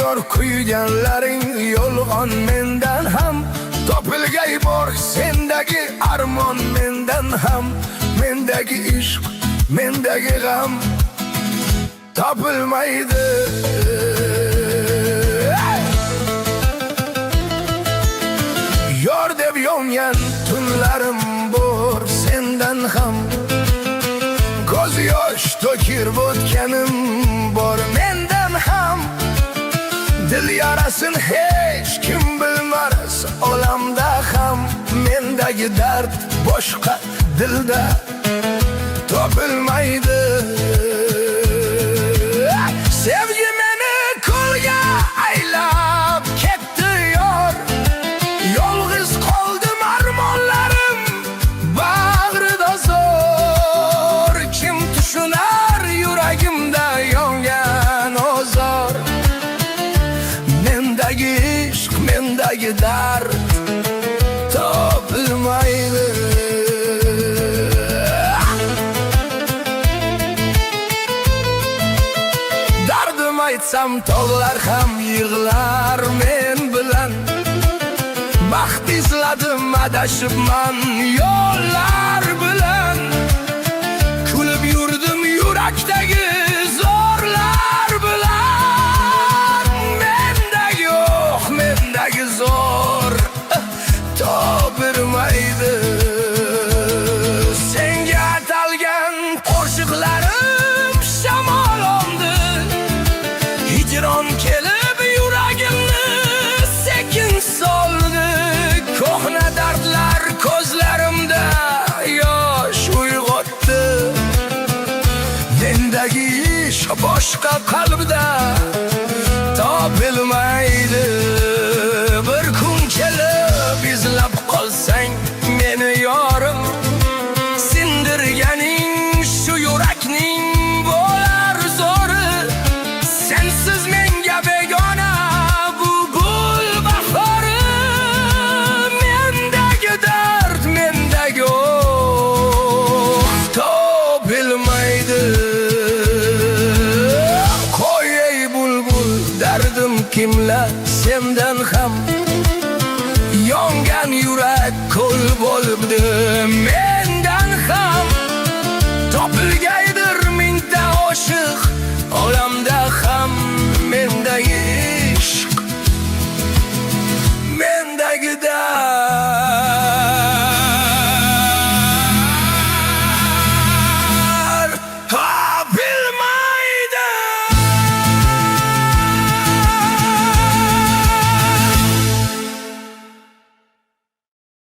Yor kuyganlaring yolg'on mendan ham, topilgay bor sendagi armon mendan ham, mendagi ishq, mendagi g'am topilmaydi. Yor deb yongan tunlarim bor sendan ham, ko'z yosh to'kib o'tganim bor mendan ham. Dil yarasin hech kim bilmas olamda ham, mendagi dard boshqa dilda topilmaydi. Sevgi meni ko'lga aylab ketdi yor, yolg'iz qoldim armonlarim bag'rida zo'r. Kim tushunar yuragimda yongan ozor, mendagi ishq, mendagi dard topilmaydi. Dardim aytsam tog'lar ham yig'lar men bilan, baxt izladim adashibman yo'llar bilan. Kulib yurdim yurakdagi zorlar bilan, mendagi yo'q, mendagi zo'r topilmaydi. Senga atalgan qo'shiqlarim shamol oldi, hijron kelib yuragimni sekin soldi. Ko'hna dardlar ko'zlarimda yosh uyg'otdi, mendagi ish boshqa qalbda topilmaydi. Bir kun kelib izlab qolsang meni yorim, sindirganing shu yurakning bo'lar zo'ri. Sensiz menga begona bu gul bahori, mendagi dard, mendagi topilmaydi. Qo'y ey bulbul dardim kimlar sendan ham